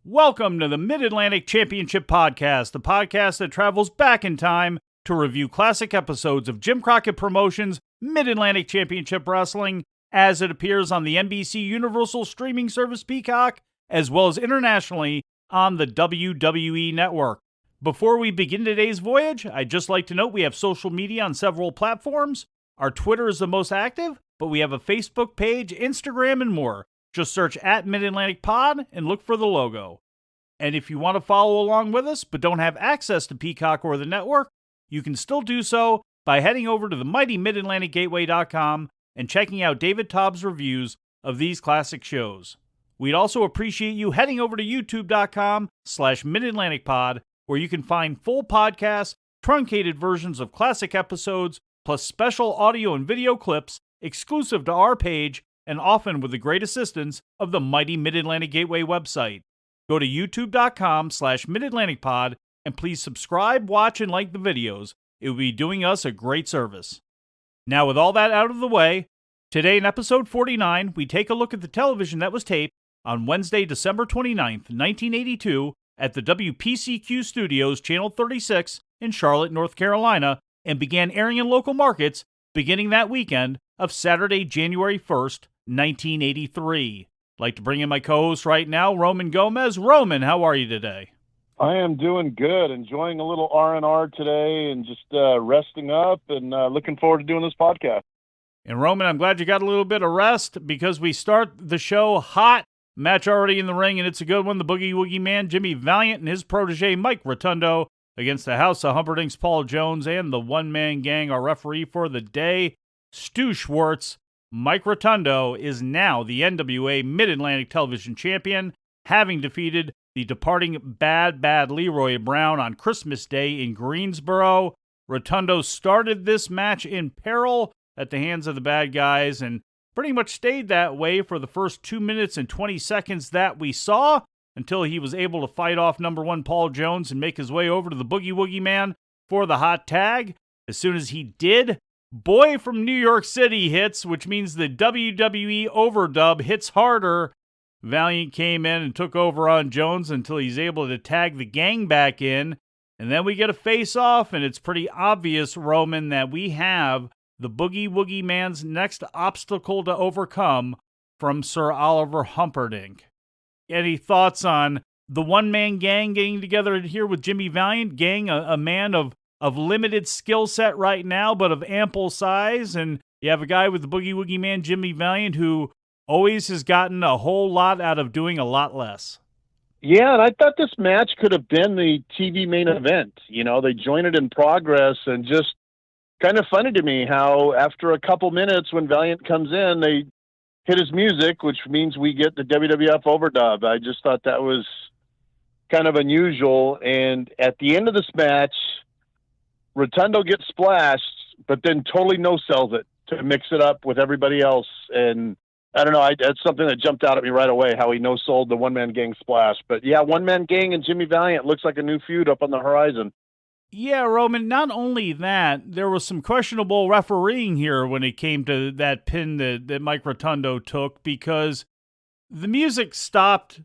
Welcome to the Mid-Atlantic Championship Podcast, the podcast that travels back in time to review classic episodes of Jim Crockett Promotions' Mid-Atlantic Championship Wrestling as it appears on the NBC Universal streaming service Peacock, as well as internationally on the WWE Network. Before we begin today's voyage, I'd just like to note we have social media on several platforms. Our Twitter is the most active, but we have a Facebook page, Instagram, and more. Just search at Mid-Atlantic Pod and look for the logo. And if you want to follow along with us but don't have access to Peacock or the network, you can still do so by heading over to the mighty MidAtlanticGateway.com and checking out David Tobbs' reviews of these classic shows. We'd also appreciate you heading over to YouTube.com/MidAtlanticPod, where you can find full podcasts, truncated versions of classic episodes, plus special audio and video clips exclusive to our page, and often with the great assistance of the mighty Mid-Atlantic Gateway website. Go to youtube.com/MidAtlanticPod and please subscribe, watch, and like the videos. It will be doing us a great service. Now, with all that out of the way, today in episode 49, we take a look at the television that was taped on Wednesday, December 29th, 1982, at the WPCQ Studios, Channel 36 in Charlotte, North Carolina, and began airing in local markets beginning that weekend of Saturday, January 1st, 1983. I'd like to bring in my co-host right now, Roman Gomez. Roman, how are you today? I am doing good, enjoying a little R&R today and just resting up and looking forward to doing this podcast. And Roman, I'm glad you got a little bit of rest because we start the show hot. Match already in the ring, and it's a good one. The Boogie Woogie Man, Jimmy Valiant, and his protege, Mike Rotundo, against the House of Humperdinck's Paul Jones and the one-man gang. Our referee for the day, Stu Schwartz. Mike Rotundo is now the NWA Mid-Atlantic Television Champion, having defeated the departing Bad Leroy Brown on Christmas Day in Greensboro. Rotundo started this match in peril at the hands of the bad guys and pretty much stayed that way for the first 2 minutes and 20 seconds that we saw until he was able to fight off number one Paul Jones and make his way over to the Boogie Woogie Man for the hot tag. As soon as he did, Boy from New York City hits, which means the WWE overdub hits harder. Valiant came in and took over on Jones until he's able to tag the gang back in. And then we get a face-off, and it's pretty obvious, Roman, that we have the Boogie Woogie Man's next obstacle to overcome from Sir Oliver Humperdinck. Any thoughts on the one-man gang getting together here with Jimmy Valiant? Gang, a man of limited skill set right now, but of ample size. And you have a guy with the Boogie Woogie Man, Jimmy Valiant, who always has gotten a whole lot out of doing a lot less. Yeah, and I thought this match could have been the TV main event. You know, they joined it in progress, and just kind of funny to me how after a couple minutes when Valiant comes in, they hit his music, which means we get the WWF overdub. I just thought that was kind of unusual. And at the end of this match, Rotundo gets splashed, but then totally no-sells it to mix it up with everybody else. And I don't know, that's something that jumped out at me right away, how he no-sold the one-man gang splash. But yeah, one-man gang and Jimmy Valiant looks like a new feud up on the horizon. Yeah, Roman, not only that, there was some questionable refereeing here when it came to that pin that Mike Rotundo took, because the music stopped,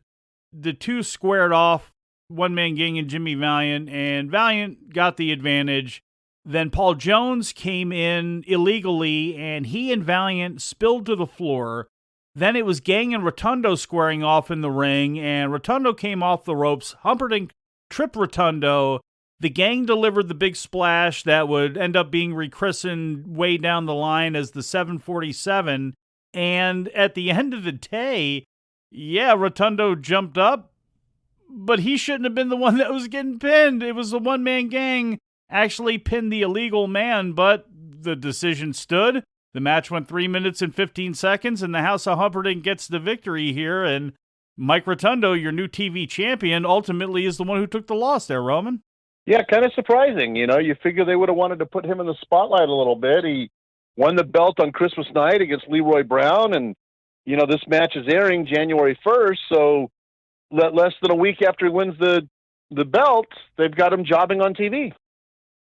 the two squared off, one-man gang and Jimmy Valiant, and Valiant got the advantage. Then Paul Jones came in illegally, and he and Valiant spilled to the floor. Then it was Gang and Rotundo squaring off in the ring, and Rotundo came off the ropes. Humperdinck tripped Rotundo. The Gang delivered the big splash that would end up being rechristened way down the line as the 747. And at the end of the day, yeah, Rotundo jumped up, but he shouldn't have been the one that was getting pinned. It was the one-man gang actually pinned the illegal man, but the decision stood. The match went 3 minutes and 15 seconds, and the House of Humperdinck gets the victory here, and Mike Rotundo, your new TV champion, ultimately is the one who took the loss there, Roman. Yeah, kind of surprising. You know, you figure they would have wanted to put him in the spotlight a little bit. He won the belt on Christmas night against Leroy Brown, and, you know, this match is airing January 1st, so less than a week after he wins the belt, they've got him jobbing on TV.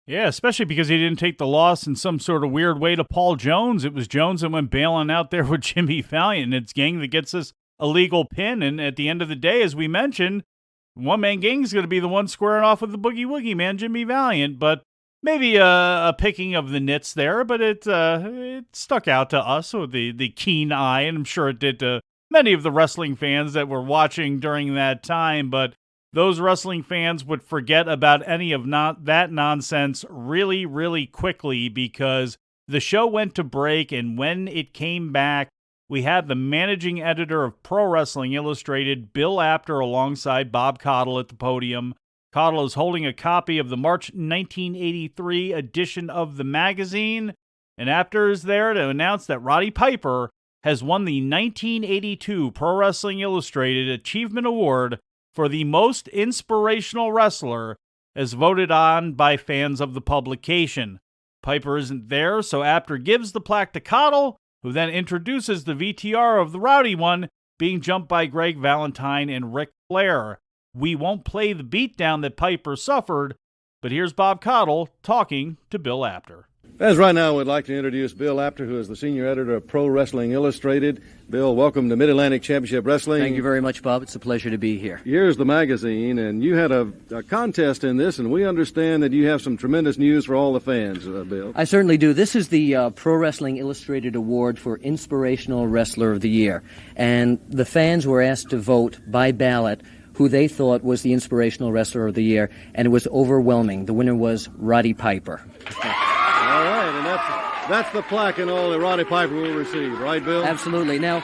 Yeah, especially because he didn't take the loss in some sort of weird way to Paul Jones. It was Jones that went bailing out there with Jimmy Valiant. It's Gang that gets this illegal pin, and at the end of the day, as we mentioned, one-man gang's going to be the one squaring off with the Boogie Woogie Man, Jimmy Valiant. But maybe a picking of the nits there, but it stuck out to us with the keen eye, and I'm sure it did to many of the wrestling fans that were watching during that time. But those wrestling fans would forget about any of that nonsense really, really quickly, because the show went to break, and when it came back, we had the managing editor of Pro Wrestling Illustrated, Bill Apter, alongside Bob Caudle at the podium. Caudle is holding a copy of the March 1983 edition of the magazine, and Apter is there to announce that Roddy Piper has won the 1982 Pro Wrestling Illustrated Achievement Award for the most inspirational wrestler, as voted on by fans of the publication. Piper isn't there, so Apter gives the plaque to Caudle, who then introduces the VTR of the Rowdy one being jumped by Greg Valentine and Ric Flair. We won't play the beatdown that Piper suffered, but here's Bob Caudle talking to Bill Apter. As right now, we'd like to introduce Bill Apter, who is the senior editor of Pro Wrestling Illustrated. Bill, welcome to Mid-Atlantic Championship Wrestling. Thank you very much, Bob. It's a pleasure to be here. Here's the magazine, and you had a contest in this, and we understand that you have some tremendous news for all the fans, Bill. I certainly do. This is the Pro Wrestling Illustrated Award for Inspirational Wrestler of the Year, and the fans were asked to vote by ballot who they thought was the Inspirational Wrestler of the Year, and it was overwhelming. The winner was Roddy Piper. All right, and that's the plaque and all that Roddy Piper will receive, right, Bill? Absolutely. Now,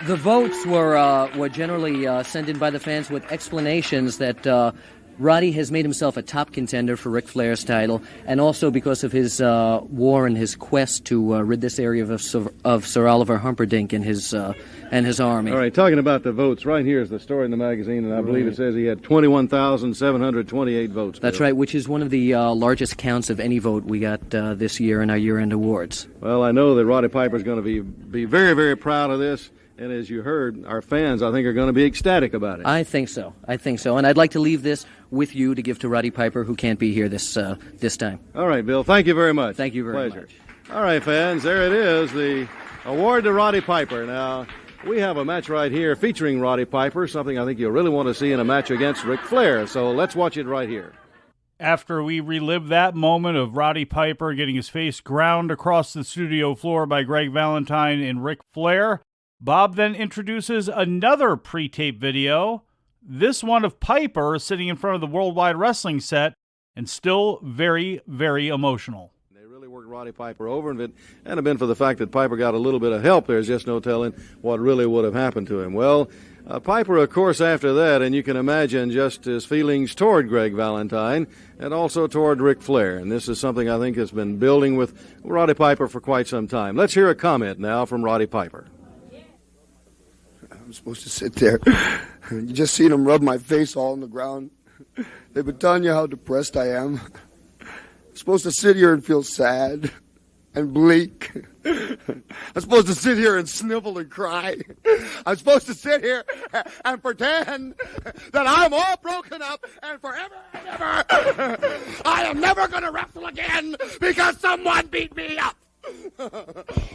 the votes were generally sent in by the fans with explanations that Roddy has made himself a top contender for Ric Flair's title, and also because of his war and his quest to rid this area of Sir Oliver Humperdinck and his army. All right, talking about the votes, right here is the story in the magazine, and I believe it says he had 21,728 votes. That's Bill. right, which is one of the largest counts of any vote we got this year in our year-end awards. Well, I know that Roddy Piper is going to be very, very proud of this. And as you heard, our fans, I think, are going to be ecstatic about it. I think so. And I'd like to leave this with you to give to Roddy Piper, who can't be here this time. All right, Bill. Thank you very much. Thank you very Pleasure. much. All right, fans, there it is, the award to Roddy Piper. Now, we have a match right here featuring Roddy Piper, something I think you'll really want to see in a match against Ric Flair. So let's watch it right here. After we relive that moment of Roddy Piper getting his face ground across the studio floor by Greg Valentine and Ric Flair, Bob then introduces another pre-tape video, this one of Piper sitting in front of the Worldwide Wrestling set, and still very, very emotional. They really worked Roddy Piper over, and if it hadn't been for the fact that Piper got a little bit of help, there's just no telling what really would have happened to him. Well, Piper, of course, after that, and you can imagine just his feelings toward Greg Valentine and also toward Ric Flair. And this is something I think has been building with Roddy Piper for quite some time. Let's hear a comment now from Roddy Piper. I'm supposed to sit there. You just seen them rub my face all on the ground. They've been telling you how depressed I am. I'm supposed to sit here and feel sad and bleak. I'm supposed to sit here and snivel and cry. I'm supposed to sit here and pretend that I'm all broken up and forever and ever I am never going to wrestle again because someone beat me up.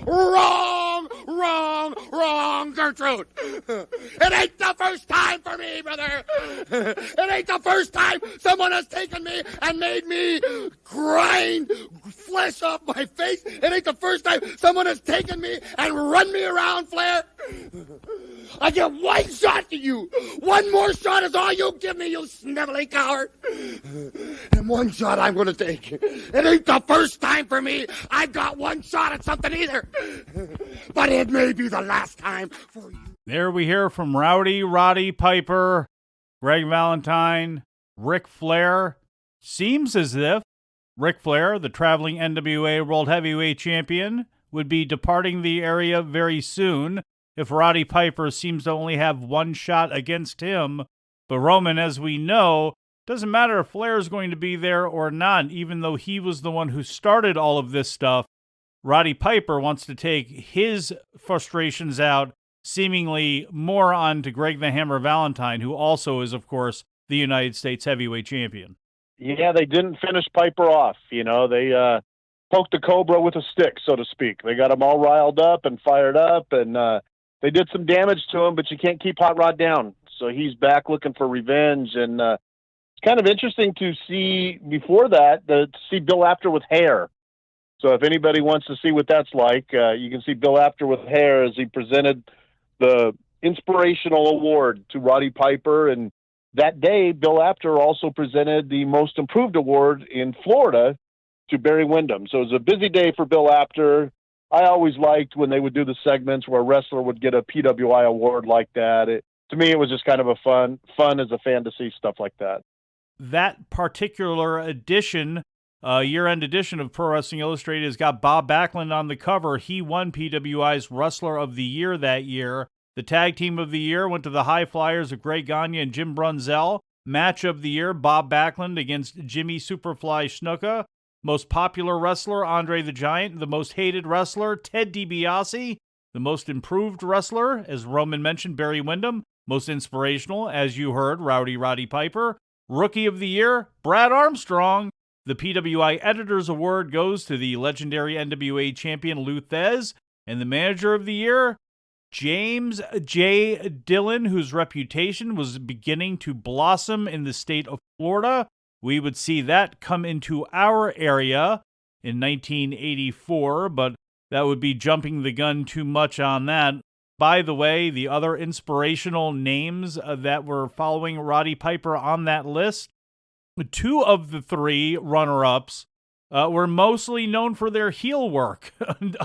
Wrong, Gertrude. It ain't the first time for me, brother. It ain't the first time someone has taken me and made me grind flesh off my face. It ain't the first time someone has taken me and run me around, Flair. I get one shot to you. One more shot is all you give me, you sniveling coward. And one shot I'm going to take. It ain't the first time for me. I've got one shot at something either. But it may be the last time for you. There we hear from Roddy Piper, Greg Valentine, Ric Flair. Seems as if Ric Flair, the traveling NWA World Heavyweight Champion, would be departing the area very soon if Roddy Piper seems to only have one shot against him. But Roman, as we know, doesn't matter if Flair is going to be there or not, even though he was the one who started all of this stuff. Roddy Piper wants to take his frustrations out seemingly more onto Greg the Hammer Valentine, who also is, of course, the United States Heavyweight Champion. Yeah, they didn't finish Piper off. You know, they poked the Cobra with a stick, so to speak. They got him all riled up and fired up, and they did some damage to him, but you can't keep Hot Rod down. So he's back looking for revenge. And it's kind of interesting to see before that, to see Bill Apter with hair. So if anybody wants to see what that's like, you can see Bill Apter with hair as he presented the Inspirational Award to Roddy Piper. And that day, Bill Apter also presented the Most Improved Award in Florida to Barry Windham. So it was a busy day for Bill Apter. I always liked when they would do the segments where a wrestler would get a PWI award like that. To me, it was just kind of a fun as a fan to see stuff like that. That particular edition, year-end edition of Pro Wrestling Illustrated, has got Bob Backlund on the cover. He won PWI's Wrestler of the Year that year. The Tag Team of the Year went to the High Flyers of Greg Gagne and Jim Brunzell. Match of the Year, Bob Backlund against Jimmy Superfly Snuka. Most Popular Wrestler, Andre the Giant. The Most Hated Wrestler, Ted DiBiase. The Most Improved Wrestler, as Roman mentioned, Barry Windham. Most Inspirational, as you heard, Roddy Piper. Rookie of the Year, Brad Armstrong. The PWI Editors Award goes to the legendary NWA champion Lou Thez. And the Manager of the Year, James J. Dillon, whose reputation was beginning to blossom in the state of Florida. We would see that come into our area in 1984, but that would be jumping the gun too much on that. By the way, the other inspirational names that were following Roddy Piper on that list, two of the three runner-ups were mostly known for their heel work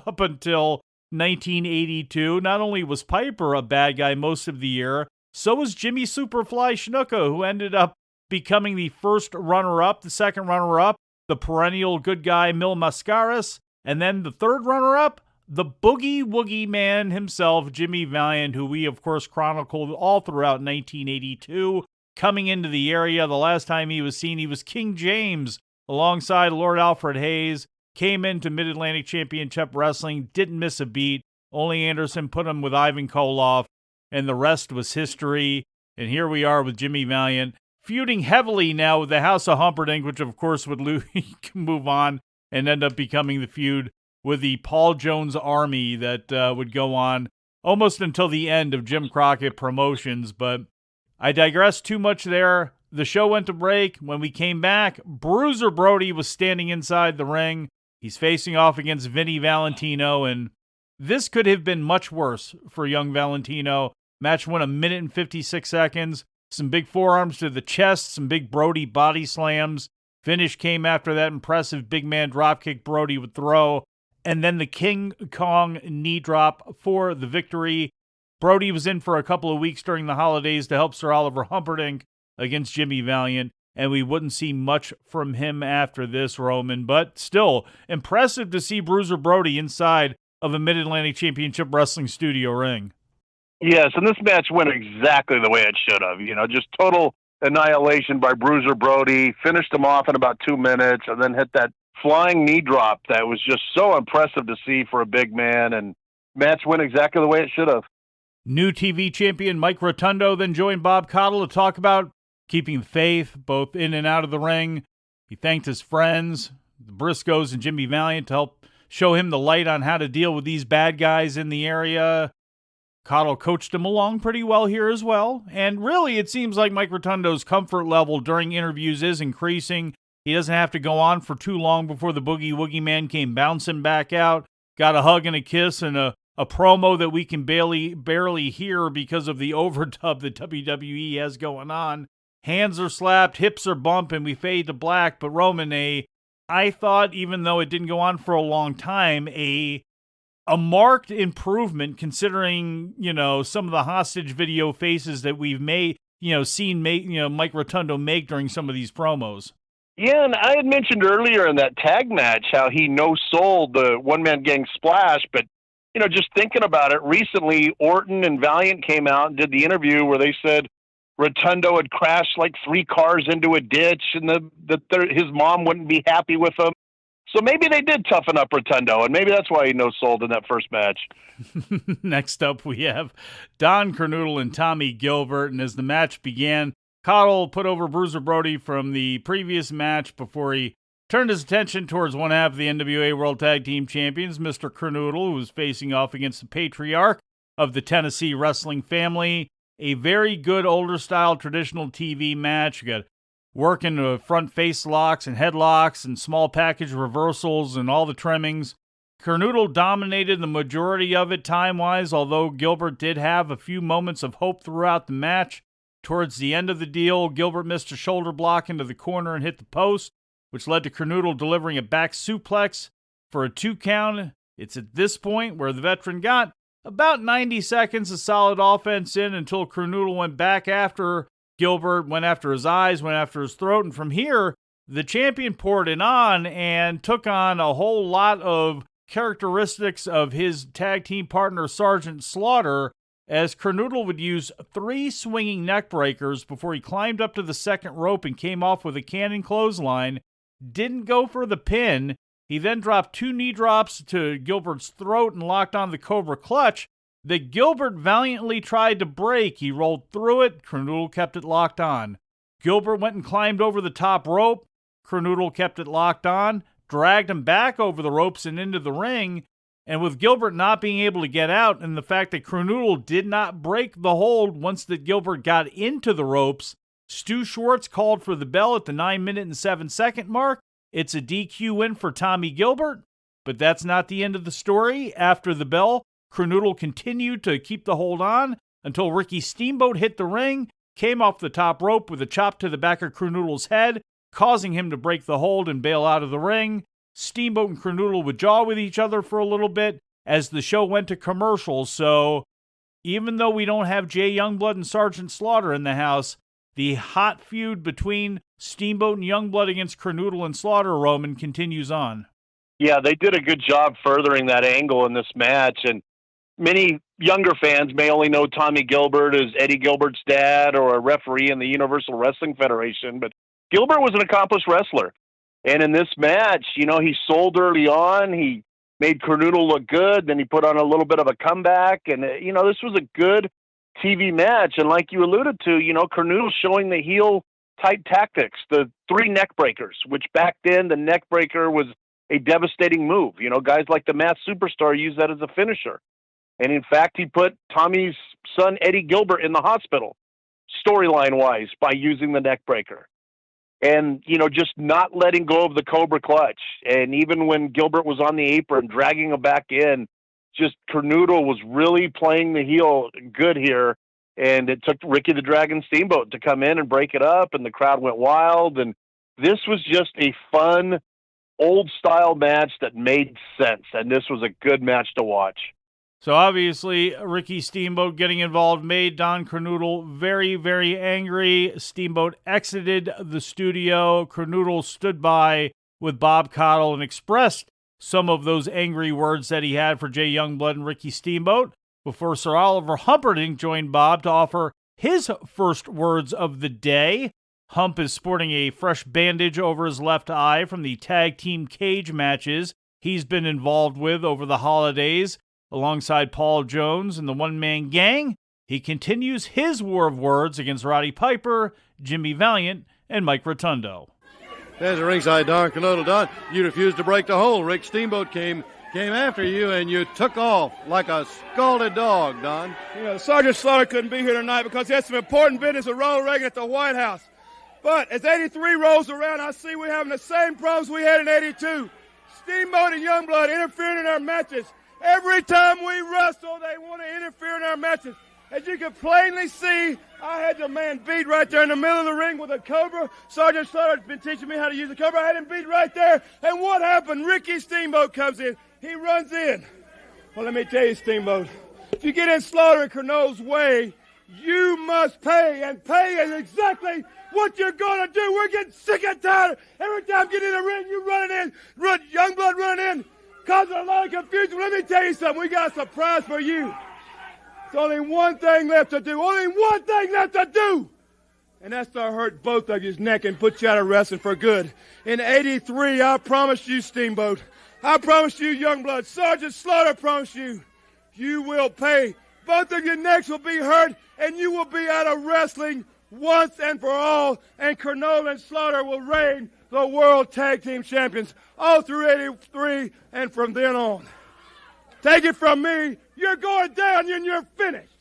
up until 1982. Not only was Piper a bad guy most of the year, so was Jimmy Superfly Snuka, who ended up becoming the first runner-up, the second runner-up, the perennial good guy Mil Mascaras, and then the third runner-up, the Boogie Woogie Man himself, Jimmy Valiant, who we, of course, chronicled all throughout 1982. Coming into the area, the last time he was seen, he was King James alongside Lord Alfred Hayes. Came into Mid-Atlantic Championship Wrestling, didn't miss a beat. Ole Anderson put him with Ivan Koloff, and the rest was history. And here we are with Jimmy Valiant, feuding heavily now with the House of Humperdinck, which of course would move on and end up becoming the feud with the Paul Jones Army that would go on almost until the end of Jim Crockett Promotions. But I digress too much there. The show went to break. When we came back, Bruiser Brody was standing inside the ring. He's facing off against Vinny Valentino, and this could have been much worse for young Valentino. Match went 1 minute and 56 seconds. Some big forearms to the chest, some big Brody body slams. Finish came after that impressive big man dropkick Brody would throw, and then the King Kong knee drop for the victory. Brody was in for a couple of weeks during the holidays to help Sir Oliver Humperdinck against Jimmy Valiant, and we wouldn't see much from him after this, Roman. But still, impressive to see Bruiser Brody inside of a Mid-Atlantic Championship Wrestling studio ring. Yes, and this match went exactly the way it should have. Just total annihilation by Bruiser Brody. Finished him off in about 2 minutes, and then hit that flying knee drop that was just so impressive to see for a big man. And match went exactly the way it should have. New TV champion Mike Rotundo then joined Bob Caudle to talk about keeping faith both in and out of the ring. He thanked his friends, the Briscoes and Jimmy Valiant, to help show him the light on how to deal with these bad guys in the area. Caudle coached him along pretty well here as well. And really, it seems like Mike Rotundo's comfort level during interviews is increasing. He doesn't have to go on for too long before the Boogie Woogie Man came bouncing back out. Got a hug and a kiss and a promo that we can barely hear because of the overdub that WWE has going on. Hands are slapped, hips are bumped, and we fade to black. But Roman, I thought, even though it didn't go on for a long time, a marked improvement considering, some of the hostage video faces that we've seen Mike Rotundo make during some of these promos. Yeah, and I had mentioned earlier in that tag match how he no-sold the one-man gang splash, but just thinking about it, recently Orton and Valiant came out and did the interview where they said Rotundo had crashed like 3 cars into a ditch and his mom wouldn't be happy with him. So maybe they did toughen up Rotundo, and maybe that's why he no-sold in that first match. Next up, we have Don Kernoodle and Tommy Gilbert, and as the match began, Caudle put over Bruiser Brody from the previous match before he turned his attention towards one half of the NWA World Tag Team Champions, Mr. Kernoodle, who was facing off against the patriarch of the Tennessee wrestling family. a very good older-style traditional TV match. You got working front face locks and headlocks and small package reversals and all the trimmings. Kernodle dominated the majority of it time-wise, although Gilbert did have a few moments of hope throughout the match. Towards the end of the deal, Gilbert missed a shoulder block into the corner and hit the post, which led to Kernodle delivering a back suplex for a 2 count. It's at this point where the veteran got about 90 seconds of solid offense in until Kernodle went back after Gilbert, went after his eyes, went after his throat, and from here, the champion poured it on and took on a whole lot of characteristics of his tag team partner, Sergeant Slaughter, as Kernodle would use 3 swinging neck breakers before he climbed up to the second rope and came off with a cannon clothesline. Didn't go for the pin. He then dropped 2 knee drops to Gilbert's throat and locked on the Cobra Clutch that Gilbert valiantly tried to break. He rolled through it. Kernodle kept it locked on. Gilbert went and climbed over the top rope. Kernodle kept it locked on, dragged him back over the ropes and into the ring. And with Gilbert not being able to get out and the fact that Kernodle did not break the hold once that Gilbert got into the ropes, Stu Schwartz called for the bell at the 9-minute and 7-second mark. It's a DQ win for Tommy Gilbert, but that's not the end of the story. After the bell, Kernodle continued to keep the hold on until Ricky Steamboat hit the ring, came off the top rope with a chop to the back of Kernodle's head, causing him to break the hold and bail out of the ring. Steamboat and Kernodle would jaw with each other for a little bit as the show went to commercial. So even though we don't have Jay Youngblood and Sergeant Slaughter in the house, the hot feud between Steamboat and Youngblood against Kernodle and Slaughter, Roman, continues on. Yeah, they did a good job furthering that angle in this match. And many younger fans may only know Tommy Gilbert as Eddie Gilbert's dad or a referee in the Universal Wrestling Federation. But Gilbert was an accomplished wrestler. And in this match, you know, he sold early on. He made Kernodle look good. Then he put on a little bit of a comeback. And, you know, this was a good TV match. And like you alluded to, you know, Kernodle showing the heel type tactics, the 3 neck breakers, which back then the neck breaker was a devastating move. You know, guys like the Masked Superstar use that as a finisher. And in fact, he put Tommy's son, Eddie Gilbert, in the hospital, storyline wise, by using the neck breaker. And, you know, just not letting go of the Cobra Clutch. And even when Gilbert was on the apron, dragging him back in, just Kernodle was really playing the heel good here. And it took Ricky the Dragon Steamboat to come in and break it up, and the crowd went wild. And this was just a fun, old-style match that made sense. And this was a good match to watch. So obviously, Ricky Steamboat getting involved made Don Kernodle very, very angry. Steamboat exited the studio. Kernodle stood by with Bob Caudle and expressed some of those angry words that he had for Jay Youngblood and Ricky Steamboat before Sir Oliver Humperdinck joined Bob to offer his first words of the day. Hump is sporting a fresh bandage over his left eye from the tag team cage matches he's been involved with over the holidays. Alongside Paul Jones and the One-Man Gang, he continues his war of words against Roddy Piper, Jimmy Valiant, and Mike Rotundo. There's a ringside Don Kernodle. Don, you refused to break the hold. Rick Steamboat came after you, and you took off like a scalded dog, Don. You know, Sergeant Slaughter couldn't be here tonight because he had some important business with Ronald Reagan at the White House. But as 83 rolls around, I see we're having the same problems we had in 82. Steamboat and Youngblood interfering in our matches. Every time we wrestle, they want to interfere in our matches. As you can plainly see, I had the man beat right there in the middle of the ring with a Cobra. Sergeant Slaughter's been teaching me how to use a Cobra. I had him beat right there. And what happened? Ricky Steamboat comes in. He runs in. Well, let me tell you, Steamboat, if you get in Slaughter and Kernodle's way, you must pay. And pay is exactly what you're going to do. We're getting sick and tired. Every time you get in the ring, you running in. Youngblood running in. Causing a lot of confusion. Let me tell you something. We got a surprise for you. There's only one thing left to do. Only one thing left to do. And that's to hurt both of you's neck and put you out of wrestling for good. In 83, I promised you, Steamboat. I promised you, Youngblood. Sergeant Slaughter promised you. You will pay. Both of your necks will be hurt, and you will be out of wrestling once and for all. And Kernodle and Slaughter will reign the World Tag Team Champions all through 83 and from then on. Take it from me, you're going down and you're finished.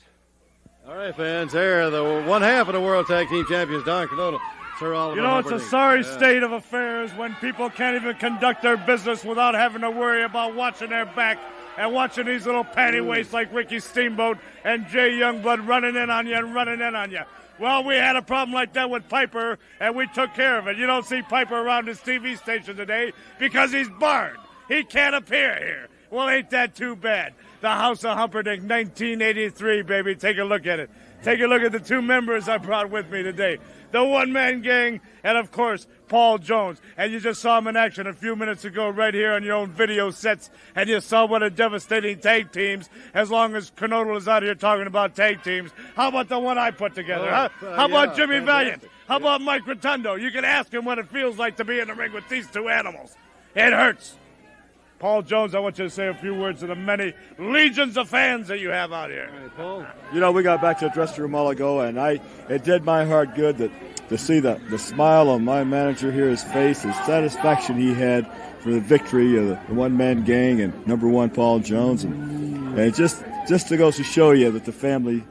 All right, fans, there the one half of the World Tag Team Champions, Don Kernodle, Sir Oliver You know, it's a Humperdinck. sorry state of affairs when people can't even conduct their business without having to worry about watching their back and watching these little panty waists like Ricky Steamboat and Jay Youngblood running in on you and running in on you. Well, we had a problem like that with Piper, and we took care of it. You don't see Piper around his TV station today because he's barred. He can't appear here. Well, ain't that too bad? The House of Humperdinck, 1983, baby. Take a look at it. Take a look at the two members I brought with me today. The one-man gang, and, of course, Paul Jones. And you just saw him in action a few minutes ago right here on your own video sets. And you saw what a devastating tag teams, as long as Kernodle is out here talking about tag teams. How about the one I put together, huh? How about Jimmy Valiant? How about Mike Rotundo? You can ask him what it feels like to be in the ring with these two animals. It hurts. Paul Jones, I want you to say a few words to the many legions of fans that you have out here. All right, Paul. You know, we got back to the dressing room a while ago, and it did my heart good to see the smile on my manager here, his face, the satisfaction he had for the victory of the one-man gang and number one Paul Jones. And just to go to show you that the family,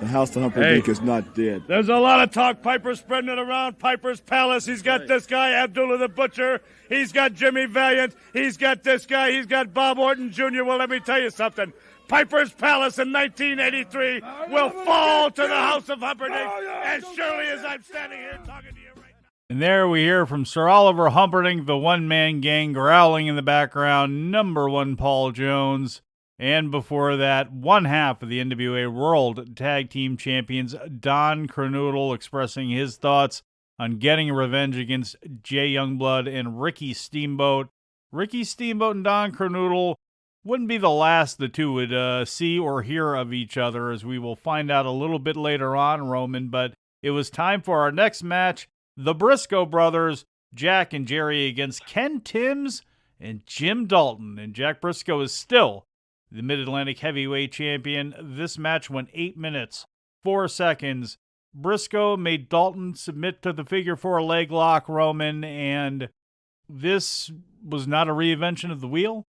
the House of Humperdinck, is not dead. There's a lot of talk. Piper's spreading it around. Piper's Palace. He's got this guy, Abdullah the Butcher. He's got Jimmy Valiant. He's got this guy. He's got Bob Orton Jr. Well, let me tell you something. Piper's Palace in 1983 will fall to the House of Humperdinck as surely as I'm standing here talking to you right now. And there we hear from Sir Oliver Humperdinck, the one-man gang, growling in the background, number one Paul Jones. And before that, one half of the NWA World Tag Team Champions, Don Kernodle, expressing his thoughts on getting revenge against Jay Youngblood and Ricky Steamboat. Ricky Steamboat and Don Kernodle wouldn't be the last the two would see or hear of each other, as we will find out a little bit later on, Roman. But it was time for our next match, the Briscoe brothers, Jack and Jerry, against Ken Timms and Jim Dalton. And Jack Briscoe is still the Mid-Atlantic Heavyweight Champion. This match went 8 minutes, 4 seconds. Briscoe made Dalton submit to the figure four leg lock, Roman, and this was not a reinvention of the wheel.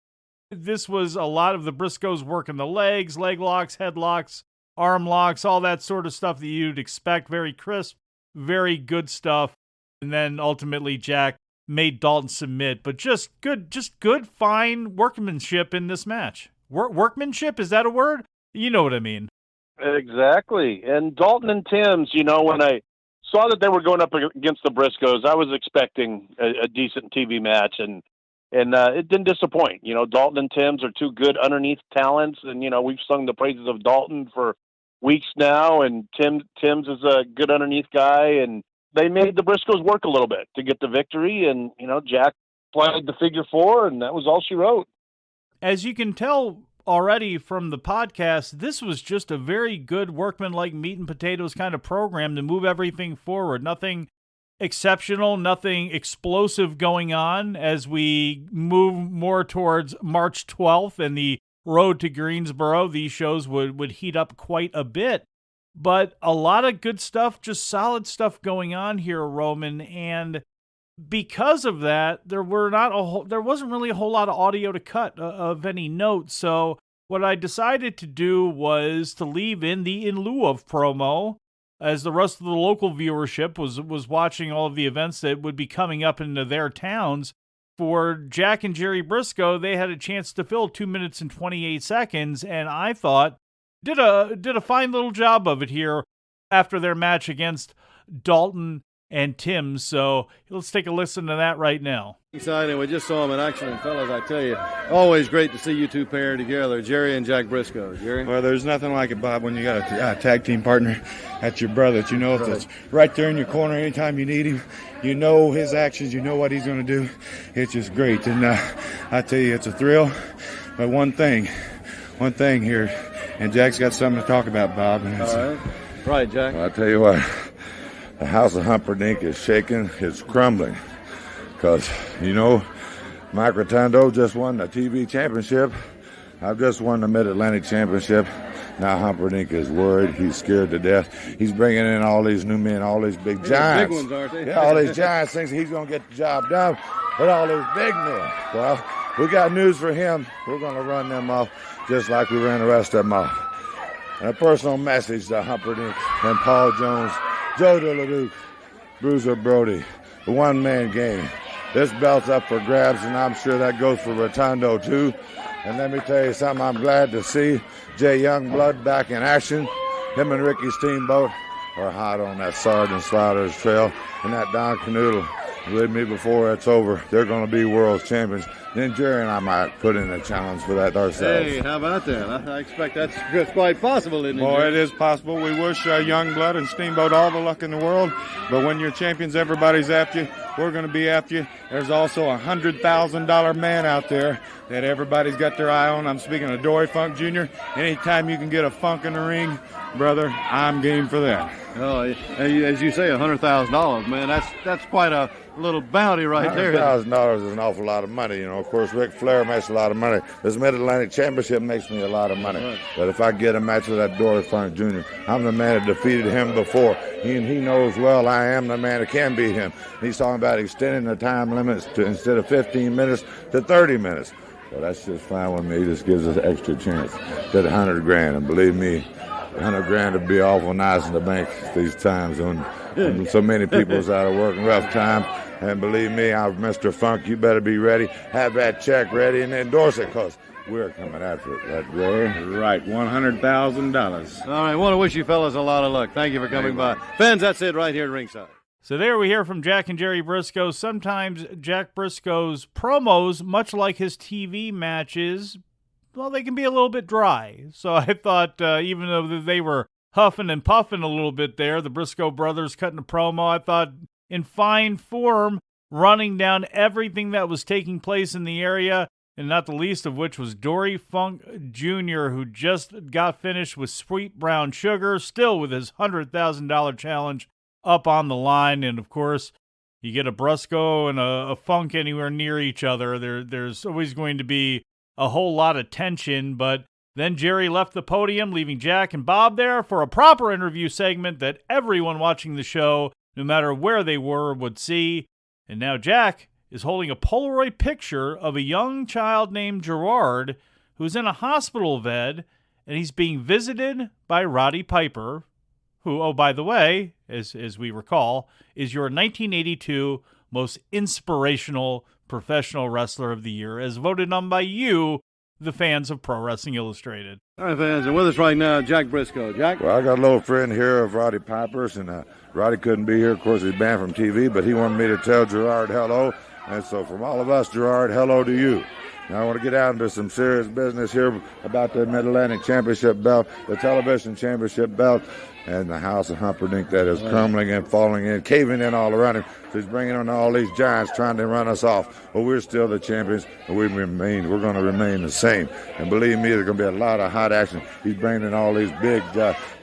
This was a lot of the Briscoes working the legs, leg locks, headlocks, arm locks, all that sort of stuff that you'd expect. Very crisp, very good stuff. And then ultimately Jack made Dalton submit, but just good, fine workmanship in this match. Workmanship, is that a word? You know what I mean. Exactly. And Dalton and Timms, you know, when I saw that they were going up against the Briscoes, I was expecting a decent TV match, and it didn't disappoint. You know, Dalton and Timms are two good underneath talents, and, you know, we've sung the praises of Dalton for weeks now, and Timms is a good underneath guy, and they made the Briscoes work a little bit to get the victory, and, you know, Jack played the figure four, and that was all she wrote. As you can tell already from the podcast, this was just a very good workman-like meat and potatoes kind of program to move everything forward. Nothing exceptional, nothing explosive going on as we move more towards March 12th and the road to Greensboro. These shows would heat up quite a bit. But a lot of good stuff, just solid stuff going on here, Roman, and because of that, there wasn't really a whole lot of audio to cut of any note. So what I decided to do was to leave in the in lieu of promo, as the rest of the local viewership was watching all of the events that would be coming up into their towns. For Jack and Jerry Briscoe, they had a chance to fill 2 minutes and 28 seconds, and I thought did a fine little job of it here after their match against Dalton and Timms. So let's take a listen to that right now. Exciting. We just saw him in action, and fellas, I tell you, always great to see you two paired together, Jerry and Jack Briscoe. Jerry? Well, there's nothing like it, Bob, when you got a tag team partner that's your brother, that you know that's right there in your corner anytime you need him. You know his actions, you know what he's going to do. It's just great. And I tell you, it's a thrill. But one thing here, and Jack's got something to talk about, Bob. And all right. Right, Jack. Well, I tell you what, the House of Humperdinck is shaking, it's crumbling. Because, you know, Mike Rotundo just won the TV championship. I've just won the Mid-Atlantic championship. Now Humperdinck is worried. He's scared to death. He's bringing in all these new men, all these big giants. Big ones, aren't they? Yeah, all these giants thinks he's going to get the job done with all these big men. Well, we got news for him. We're going to run them off just like we ran the rest of them off. And a personal message to Humperdinck and Paul Jones, Joe DeLeduc, Bruiser Brody, the one-man game. This belt's up for grabs, and I'm sure that goes for Rotundo, too. And let me tell you something, I'm glad to see Jay Youngblood back in action. Him and Ricky Steamboat are hot on that Sergeant Slaughter's trail. And that Don Canoodle with me before it's over. They're going to be world champions. Then Jerry and I might put in a challenge for that ourselves. Hey, how about that? I expect that's quite possible, isn't it? Boy, it is possible. We wish Youngblood and Steamboat all the luck in the world. But when you're champions, everybody's after you. We're going to be after you. There's also a $100,000 man out there that everybody's got their eye on. I'm speaking of Dory Funk Jr. Anytime you can get a funk in the ring, brother, I'm game for that. Oh, as you say, $100,000, man. That's quite a little bounty right there. $100,000 is an awful lot of money. You know, of course, Ric Flair makes a lot of money. This Mid-Atlantic Championship makes me a lot of money. Right. But if I get a match with that Dory Funk Jr., I'm the man that defeated him before. He knows well I am the man that can beat him. He's talking about extending the time limits to instead of 15 minutes to 30 minutes. Well, that's just fine with me. He just gives us an extra chance to the $100,000. And believe me, $100,000 would be awful nice in the bank these times when so many people's out of work and rough time. And believe me, I'm Mr. Funk. You better be ready. Have that check ready and endorse it, because we're coming after it. That Ray? Right, $100,000. All right, I want to wish you fellas a lot of luck. Thank you for coming by. Fans, that's it right here at ringside. So there we hear from Jack and Jerry Briscoe. Sometimes Jack Briscoe's promos, much like his TV matches, well, they can be a little bit dry. So I thought even though they were huffing and puffing a little bit there, the Briscoe brothers cutting a promo, I thought in fine form, running down everything that was taking place in the area, and not the least of which was Dory Funk Jr., who just got finished with Sweet Brown Sugar, still with his $100,000 challenge up on the line. And, of course, you get a Briscoe and a Funk anywhere near each other, there's always going to be a whole lot of tension. But then Jerry left the podium, leaving Jack and Bob there for a proper interview segment that everyone watching the show, no matter where they were, would see. And now Jack is holding a Polaroid picture of a young child named Gerard who's in a hospital bed, and he's being visited by Roddy Piper, who, oh, by the way, as we recall, is your 1982 most inspirational professional wrestler of the year, as voted on by you, the fans of Pro Wrestling Illustrated. All right, fans, and with us right now, Jack Briscoe. Jack? Well, I got a little friend here of Roddy Piper's, and Roddy couldn't be here. Of course, he's banned from TV, but he wanted me to tell Gerard hello. And so from all of us, Gerard, hello to you. Now I want to get out into some serious business here about the Mid-Atlantic Championship belt, the Television Championship belt, and the House of Humperdinck that is crumbling and falling in, caving in all around him. So he's bringing on all these giants trying to run us off. But we're still the champions, and we're going to remain the same. And believe me, there's going to be a lot of hot action. He's bringing in all these big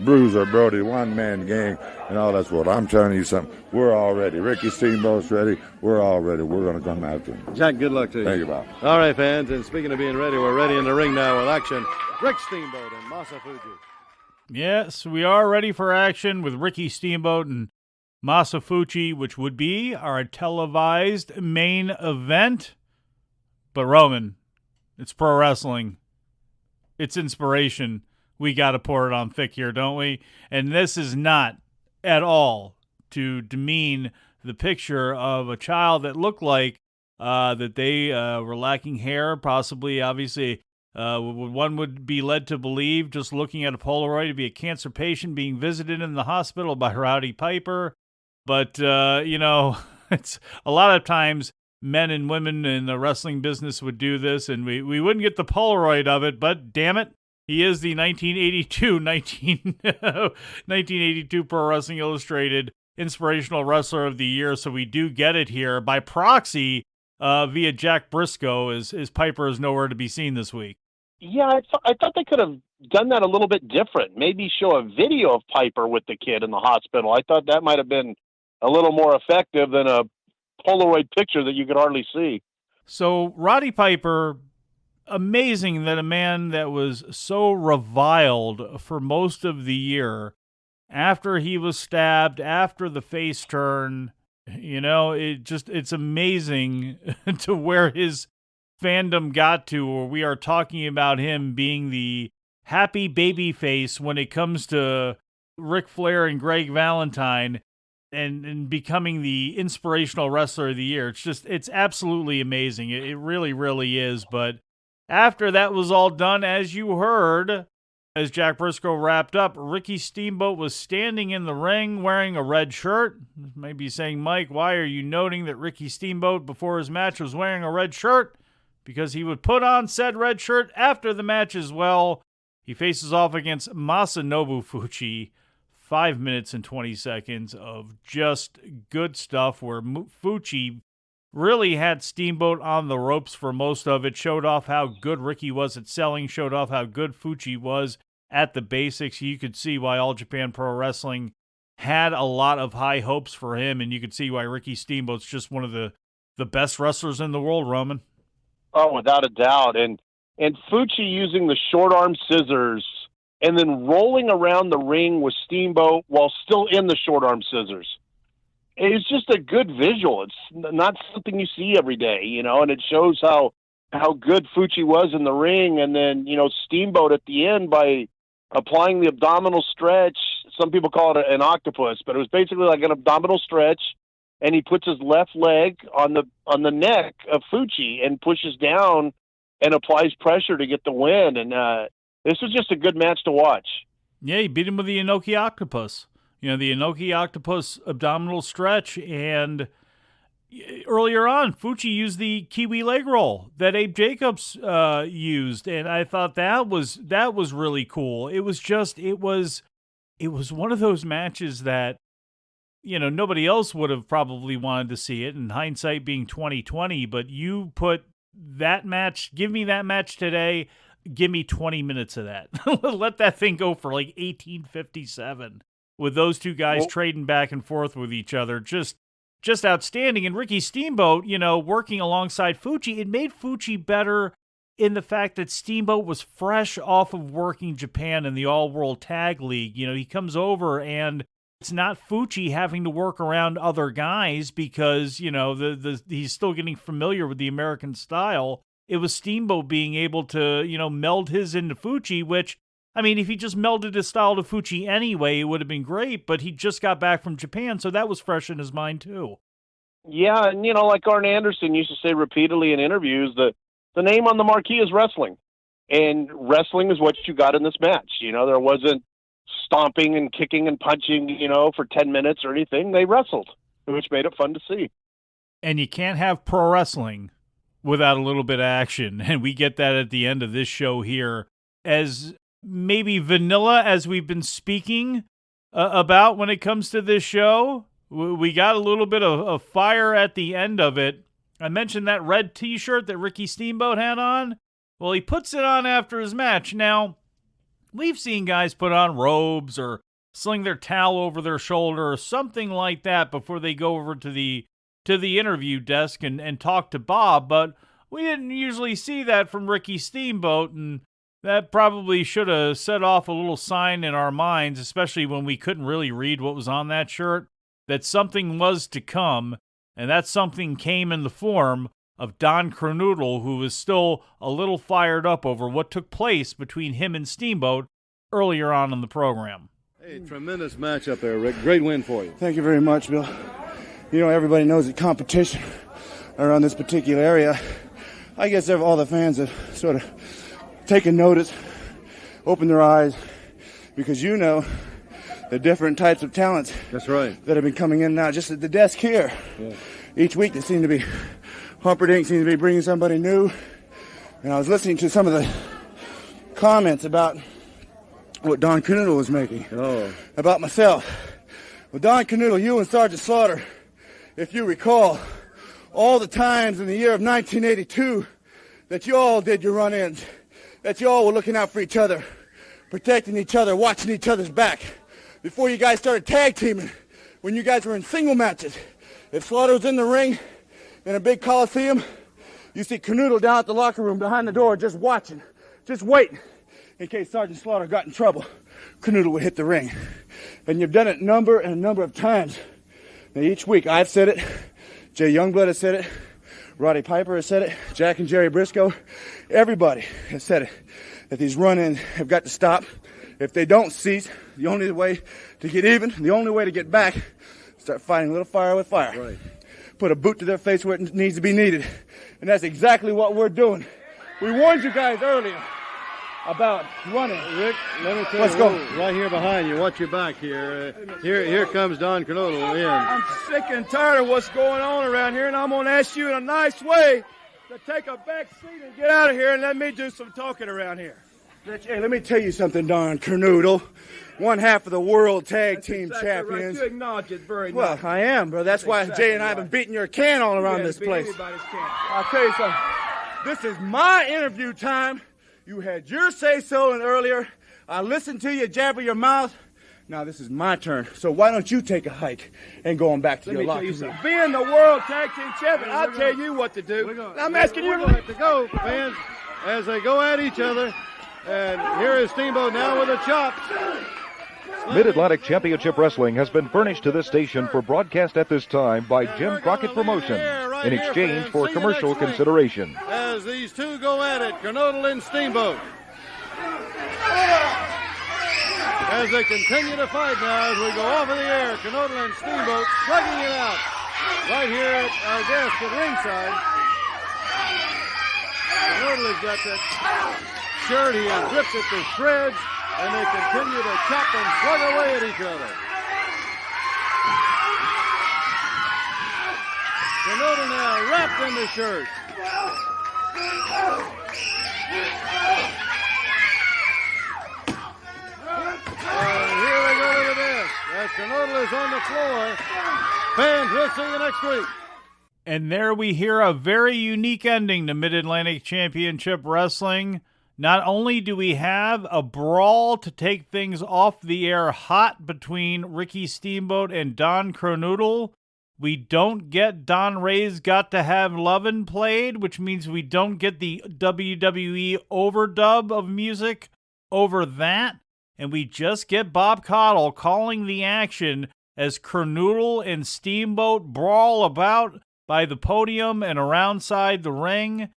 Bruiser Brody, one-man gang, and all that's what I'm telling you something. We're all ready. Ricky Steamboat's ready. We're all ready. We're going to come after him. Jack, good luck to you. Thank you, Bob. All right, fans, and speaking of being ready, we're ready in the ring now with action. Rick Steamboat and Masafuji. Yes, we are ready for action with Ricky Steamboat and Masafuji, which would be our televised main event. But Roman, it's pro wrestling. It's inspiration. We got to pour it on thick here, don't we? And this is not at all to demean the picture of a child that looked like that they were lacking hair, possibly, obviously. One would be led to believe, just looking at a Polaroid, to be a cancer patient being visited in the hospital by Roddy Piper. But, it's a lot of times men and women in the wrestling business would do this, and we wouldn't get the Polaroid of it, but damn it, he is the 1982 Pro Wrestling Illustrated Inspirational Wrestler of the Year, so we do get it here by proxy via Jack Briscoe, as Piper is nowhere to be seen this week. Yeah, I thought they could have done that a little bit different. Maybe show a video of Piper with the kid in the hospital. I thought that might have been a little more effective than a Polaroid picture that you could hardly see. So Roddy Piper, amazing that a man that was so reviled for most of the year, after he was stabbed, after the face turn, it's amazing to where his fandom got to, where we are talking about him being the happy baby face when it comes to Ric Flair and Greg Valentine and becoming the inspirational wrestler of the year. It's absolutely amazing. It really, really is. But after that was all done, as you heard, as Jack Briscoe wrapped up, Ricky Steamboat was standing in the ring wearing a red shirt. Maybe saying, Mike, why are you noting that Ricky Steamboat before his match was wearing a red shirt? Because he would put on said red shirt after the match as well. He faces off against Masanobu Fuchi. 5 minutes and 20 seconds of just good stuff where Fuchi really had Steamboat on the ropes for most of it, showed off how good Ricky was at selling, showed off how good Fuchi was at the basics. You could see why All Japan Pro Wrestling had a lot of high hopes for him, and you could see why Ricky Steamboat's just one of the best wrestlers in the world, Roman. Oh, without a doubt. And Fuchi using the short arm scissors and then rolling around the ring with Steamboat while still in the short arm scissors. It's just a good visual. It's not something you see every day, and it shows how good Fuchi was in the ring. And then, Steamboat at the end by applying the abdominal stretch. Some people call it an octopus, but it was basically like an abdominal stretch. And he puts his left leg on the neck of Fuchi and pushes down and applies pressure to get the win. And this was just a good match to watch. Yeah, he beat him with the Inoki Octopus. The Inoki Octopus abdominal stretch. And earlier on, Fuchi used the Kiwi leg roll that Abe Jacobs used. And I thought that was really cool. It was one of those matches that, nobody else would have probably wanted to see it, in hindsight being 2020, but you put that match, give me that match today, give me 20 minutes of that. Let that thing go for like 1857 with those two guys trading back and forth with each other. Just outstanding. And Ricky Steamboat, working alongside Fuchi, it made Fuchi better in the fact that Steamboat was fresh off of working Japan in the All-World Tag League. He comes over and it's not Fuchi having to work around other guys because, he's still getting familiar with the American style. It was Steamboat being able to, meld his into Fuchi, which, if he just melded his style to Fuchi anyway, it would have been great, but he just got back from Japan, so that was fresh in his mind too. Yeah, and, like Arn Anderson used to say repeatedly in interviews, the name on the marquee is wrestling. And wrestling is what you got in this match. There wasn't stomping and kicking and punching, for 10 minutes or anything. They wrestled, which made it fun to see. And you can't have pro wrestling without a little bit of action. And we get that at the end of this show here. As maybe vanilla as we've been speaking about when it comes to this show, we got a little bit of fire at the end of it. I mentioned that red t-shirt that Ricky Steamboat had on. Well, he puts it on after his match. Now, we've seen guys put on robes or sling their towel over their shoulder or something like that before they go over to the interview desk and talk to Bob, but we didn't usually see that from Ricky Steamboat, and that probably should have set off a little sign in our minds, especially when we couldn't really read what was on that shirt, that something was to come, and that something came in the form of Don Kernoodle, who was still a little fired up over what took place between him and Steamboat earlier on in the program. Hey, tremendous match up there, Rick. Great win for you. Thank you very much, Bill. Everybody knows the competition around this particular area. I guess all the fans have sort of taken notice, opened their eyes, because the different types of talents. That's right. That have been coming in now, just at the desk here. Yeah. Each week they seem to be, Humperdinck seems to be bringing somebody new. And I was listening to some of the comments about what Don Kernoodle was making. Oh. About myself. Well, Don Kernoodle, you and Sergeant Slaughter, if you recall, all the times in the year of 1982 that you all did your run-ins, that you all were looking out for each other, protecting each other, watching each other's back, before you guys started tag teaming, when you guys were in single matches. If Slaughter was in the ring in a big coliseum, you see Kernoodle down at the locker room behind the door just watching, just waiting. In case Sergeant Slaughter got in trouble, Kernoodle would hit the ring. And you've done it a number of times. Now each week I've said it, Jay Youngblood has said it, Roddy Piper has said it, Jack and Jerry Briscoe, everybody has said it, that these run-ins have got to stop. If they don't cease, the only way to get even, the only way to get back, start fighting a little fire with fire. Right. Put a boot to their face where it needs to be needed. And that's exactly what we're doing. We warned you guys earlier about running. Rick, let me tell Let's you, go. right here behind you. Watch your back here. Here comes Don Kernodle in. I'm sick and tired of what's going on around here, and I'm going to ask you in a nice way to take a back seat and get out of here and let me do some talking around here. Hey, let me tell you something, Don Kernodle. One half of the world tag team Exactly champions. right. You acknowledge it very Well, nice. I am, bro. That's why exactly Jay and I have been right. beating your can all around Yeah, this beat place. anybody's can. I'll tell you something. This is my interview time. You had your say-so and earlier. I listened to you jabber your mouth. Now this is my turn. So why don't you take a hike and go on back to Let your me tell locker you room? something. Being the world tag team champion, I'll tell you what to do. I'm asking you to go, fans, as they go at each other. And here is Steamboat now with a chop. Mid-Atlantic Championship Wrestling has been furnished to this station for broadcast at this time by Jim Crockett Promotions in exchange for commercial consideration. As these two go at it, Kernodle and Steamboat. As they continue to fight now, as we go off of the air, Kernodle and Steamboat slugging it out right here at our desk at ringside. Kernodle has got that shirt. He has ripped it to shreds, and they continue to chop and slug away at each other. Kernodle now wrapped in the shirt. And here we go to the desk. As Kernodle is on the floor, fans, we'll see you next week. And there we hear a very unique ending to Mid-Atlantic Championship Wrestling. Not only do we have a brawl to take things off the air hot between Ricky Steamboat and Don Kernodle, we don't get Don Ray's Got to Have Lovin' played, which means we don't get the WWE overdub of music over that, and we just get Bob Caudle calling the action as Kernodle and Steamboat brawl about by the podium and aroundside the ring.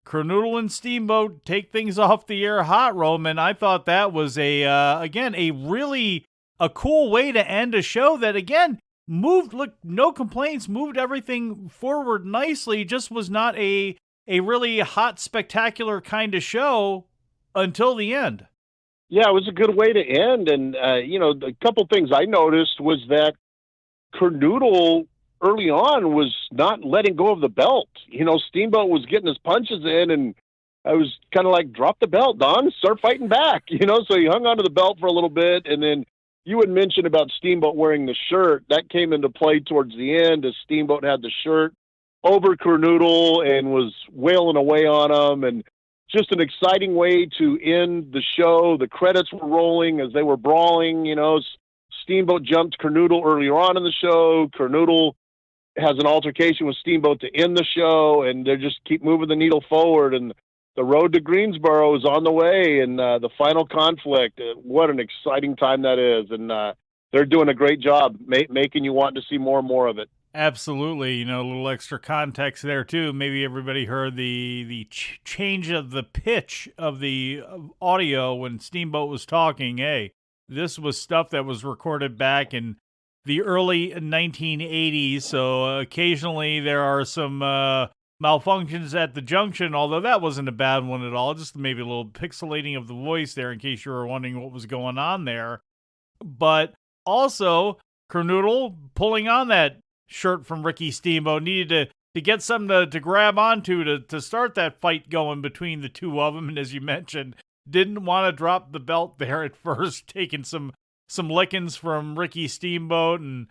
Kernodle and Steamboat take things off the air hot, Roman. I thought that was again, a really cool way to end a show that, again, moved, look, no complaints, moved everything forward nicely, just was not a really hot, spectacular kind of show until the end. Yeah, it was a good way to end. And, a couple things I noticed was that Kernodle early on was not letting go of the belt. Steamboat was getting his punches in, and I was kind of like, drop the belt, Don, start fighting back, so he hung onto the belt for a little bit. And then you had mentioned about Steamboat wearing the shirt. That came into play towards the end as Steamboat had the shirt over Kernodle and was wailing away on him. And just an exciting way to end the show. The credits were rolling as they were brawling. Steamboat jumped Kernodle earlier on in the show. Kernodle has an altercation with Steamboat to end the show, and they just keep moving the needle forward. And the road to Greensboro is on the way, and the final conflict. What an exciting time that is, and they're doing a great job making you want to see more and more of it. Absolutely. A little extra context there, too. Maybe everybody heard the change of the pitch of the audio when Steamboat was talking. Hey, this was stuff that was recorded back in the early 1980s, so occasionally there are some malfunctions at the junction, although that wasn't a bad one at all, just maybe a little pixelating of the voice there in case you were wondering what was going on there. But also, Kernodle pulling on that shirt from Ricky Steamboat needed to get something to grab onto to start that fight going between the two of them, and as you mentioned, didn't want to drop the belt there at first, taking some lickings from Ricky Steamboat. And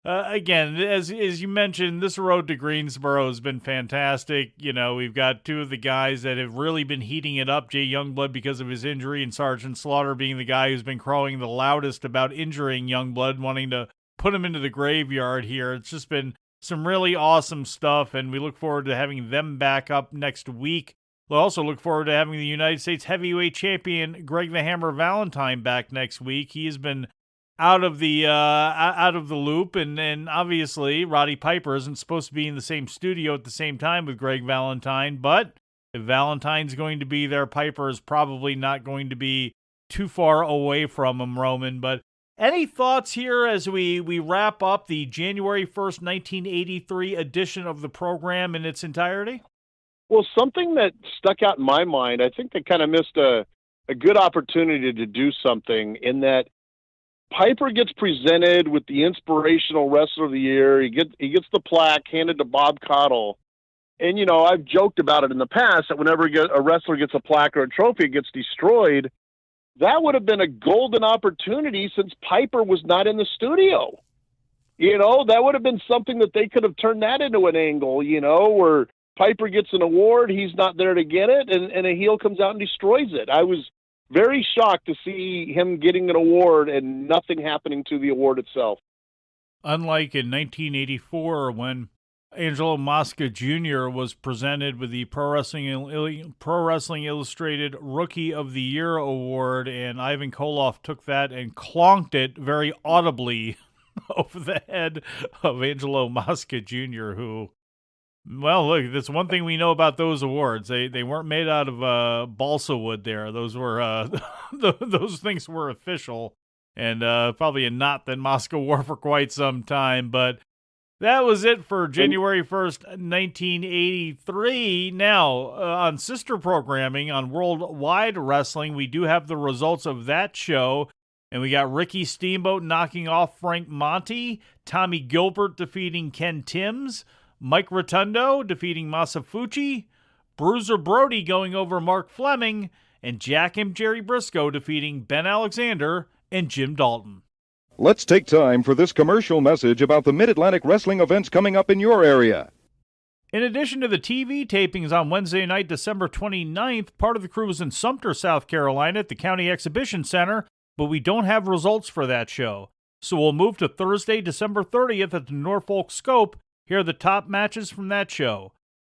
again, as you mentioned, this road to Greensboro has been fantastic. We've got two of the guys that have really been heating it up. Jay Youngblood because of his injury, and Sergeant Slaughter being the guy who's been crowing the loudest about injuring Youngblood, wanting to put him into the graveyard here. It's just been some really awesome stuff, and we look forward to having them back up next week. We'll also look forward to having the United States Heavyweight Champion Greg the Hammer Valentine back next week. He has been out of the loop, and obviously Roddy Piper isn't supposed to be in the same studio at the same time with Greg Valentine, but If Valentine's going to be there, Piper is probably not going to be too far away from him, Roman. But any thoughts here as we wrap up the January 1st, 1983 edition of the program in its entirety? Well, something that stuck out in my mind, I think they kind of missed a good opportunity to do something in that Piper gets presented with the inspirational wrestler of the year. He gets the plaque handed to Bob Caudle. And, you know, I've joked about it in the past that whenever a wrestler gets a plaque or a trophy, it gets destroyed. That would have been a golden opportunity since Piper was not in the studio. You know, that would have been something that they could have turned that into an angle, you know, where Piper gets an award, he's not there to get it, and a heel comes out and destroys it. I was very shocked to see him getting an award and nothing happening to the award itself. Unlike in 1984 when Angelo Mosca Jr. was presented with the Pro Wrestling Illustrated Rookie of the Year award, and Ivan Koloff took that and clonked it very audibly over the head of Angelo Mosca Jr., who, well, look, that's one thing we know about those awards. They weren't made out of balsa wood there. Those were those things were official, and probably a knot that Mosca wore for quite some time. But that was it for January 1st, 1983. Now, on sister programming on Worldwide Wrestling, we do have the results of that show. And we got Ricky Steamboat knocking off Frank Monty, Tommy Gilbert defeating Ken Timms, Mike Rotundo defeating Masafuchi, Bruiser Brody going over Mark Fleming, and Jack and Jerry Briscoe defeating Ben Alexander and Jim Dalton. Let's take time for this commercial message about the Mid-Atlantic wrestling events coming up in your area. In addition to the TV tapings on Wednesday night, December 29th, part of the crew was in Sumter, South Carolina at the County Exhibition Center, but we don't have results for that show. So we'll move to Thursday, December 30th at the Norfolk Scope. Here are the top matches from that show.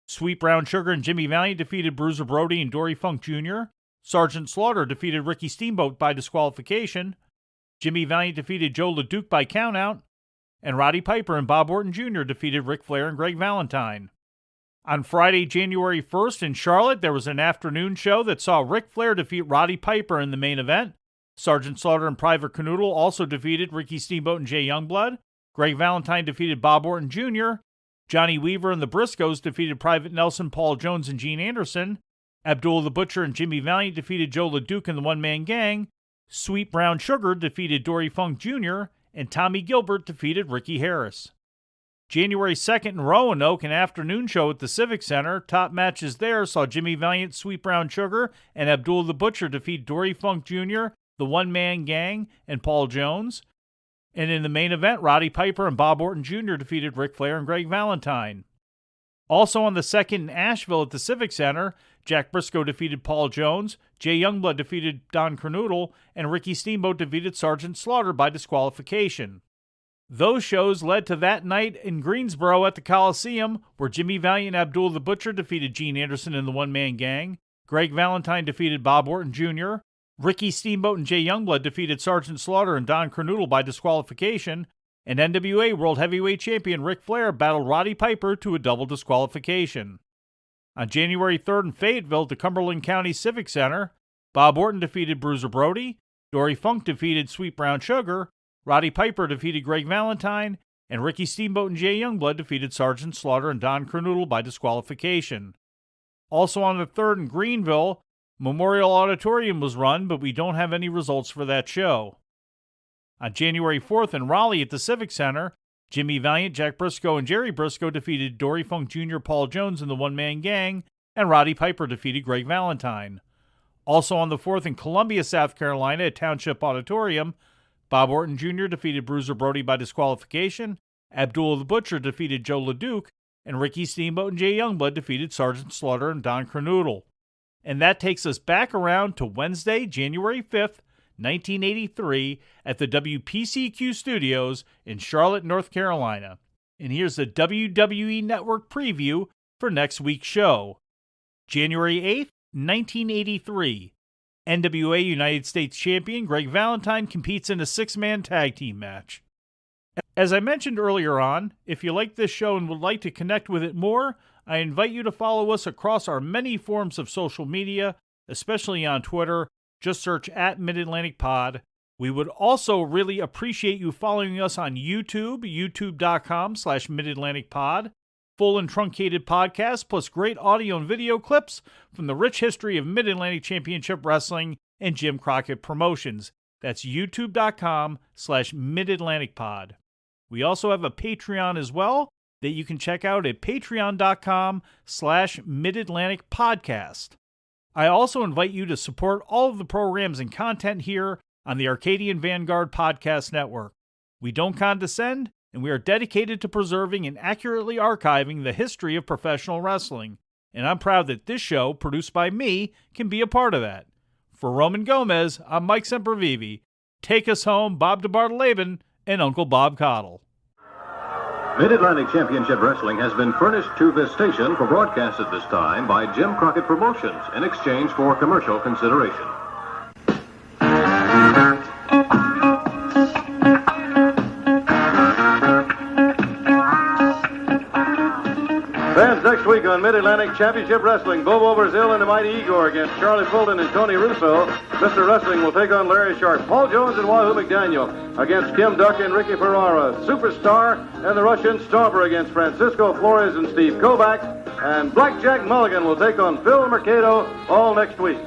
Sweet Brown Sugar and Jimmy Valiant defeated Bruiser Brody and Dory Funk Jr. Sergeant Slaughter defeated Ricky Steamboat by disqualification. Jimmy Valiant defeated Joe LeDuc by countout. And Roddy Piper and Bob Orton Jr. defeated Ric Flair and Greg Valentine. On Friday, January 1st in Charlotte, there was an afternoon show that saw Ric Flair defeat Roddy Piper in the main event. Sergeant Slaughter and Private Canoodle also defeated Ricky Steamboat and Jay Youngblood. Greg Valentine defeated Bob Orton Jr. Johnny Weaver and the Briscoes defeated Private Nelson, Paul Jones, and Gene Anderson. Abdul the Butcher and Jimmy Valiant defeated Joe LeDuc and the One Man Gang. Sweet Brown Sugar defeated Dory Funk Jr. And Tommy Gilbert defeated Ricky Harris. January 2nd in Roanoke, an afternoon show at the Civic Center. Top matches there saw Jimmy Valiant, Sweet Brown Sugar, and Abdul the Butcher defeat Dory Funk Jr., the One Man Gang, and Paul Jones. And in the main event, Roddy Piper and Bob Orton Jr. defeated Ric Flair and Greg Valentine. Also on the 2nd in Asheville at the Civic Center, Jack Briscoe defeated Paul Jones, Jay Youngblood defeated Don Kernoodle, and Ricky Steamboat defeated Sergeant Slaughter by disqualification. Those shows led to that night in Greensboro at the Coliseum, where Jimmy Valiant and Abdul the Butcher defeated Gene Anderson and the One Man Gang, Greg Valentine defeated Bob Orton Jr., Ricky Steamboat and Jay Youngblood defeated Sergeant Slaughter and Don Kernoodle by disqualification, and NWA World Heavyweight Champion Ric Flair battled Roddy Piper to a double disqualification. On January 3rd in Fayetteville at the Cumberland County Civic Center, Bob Orton defeated Bruiser Brody, Dory Funk defeated Sweet Brown Sugar, Roddy Piper defeated Greg Valentine, and Ricky Steamboat and Jay Youngblood defeated Sergeant Slaughter and Don Kernoodle by disqualification. Also on the 3rd in Greenville, Memorial Auditorium was run, but we don't have any results for that show. On January 4th in Raleigh at the Civic Center, Jimmy Valiant, Jack Briscoe, and Jerry Briscoe defeated Dory Funk Jr., Paul Jones, and the One Man Gang, and Roddy Piper defeated Greg Valentine. Also on the 4th in Columbia, South Carolina at Township Auditorium, Bob Orton Jr. defeated Bruiser Brody by disqualification, Abdul the Butcher defeated Joe LeDuc, and Ricky Steamboat and Jay Youngblood defeated Sergeant Slaughter and Don Kernoodle. And that takes us back around to Wednesday, January 5th, 1983, at the WPCQ Studios in Charlotte, North Carolina. And here's the WWE Network preview for next week's show. January 8th, 1983. NWA United States Champion Greg Valentine competes in a 6-man tag team match. As I mentioned earlier on, if you like this show and would like to connect with it more, I invite you to follow us across our many forms of social media, especially on Twitter. Just search at Mid-Atlantic Pod. We would also really appreciate you following us on YouTube, youtube.com/Mid-Atlantic-Pod. Full and truncated podcasts, plus great audio and video clips from the rich history of Mid-Atlantic Championship Wrestling and Jim Crockett Promotions. That's youtube.com/Mid-Atlantic-Pod. We also have a Patreon as well that you can check out at patreon.com/Mid-Atlantic-Podcast. I also invite you to support all of the programs and content here on the Arcadian Vanguard Podcast Network. We don't condescend, and we are dedicated to preserving and accurately archiving the history of professional wrestling. And I'm proud that this show, produced by me, can be a part of that. For Roman Gomez, I'm Mike Sempervive. Take us home, Bob DeBartoleben and Uncle Bob Cottle. Mid-Atlantic Championship Wrestling has been furnished to this station for broadcast at this time by Jim Crockett Promotions in exchange for commercial consideration. Fans, next week on Mid-Atlantic Championship Wrestling, Bobo Brazil and the Mighty Igor against Charlie Fulton and Tony Russo. Mr. Wrestling will take on Larry Sharp. Paul Jones and Wahoo McDaniel against Kim Duck and Ricky Ferrara. Superstar and the Russian Stauber against Francisco Flores and Steve Kovacs. And Blackjack Mulligan will take on Phil Mercado all next week.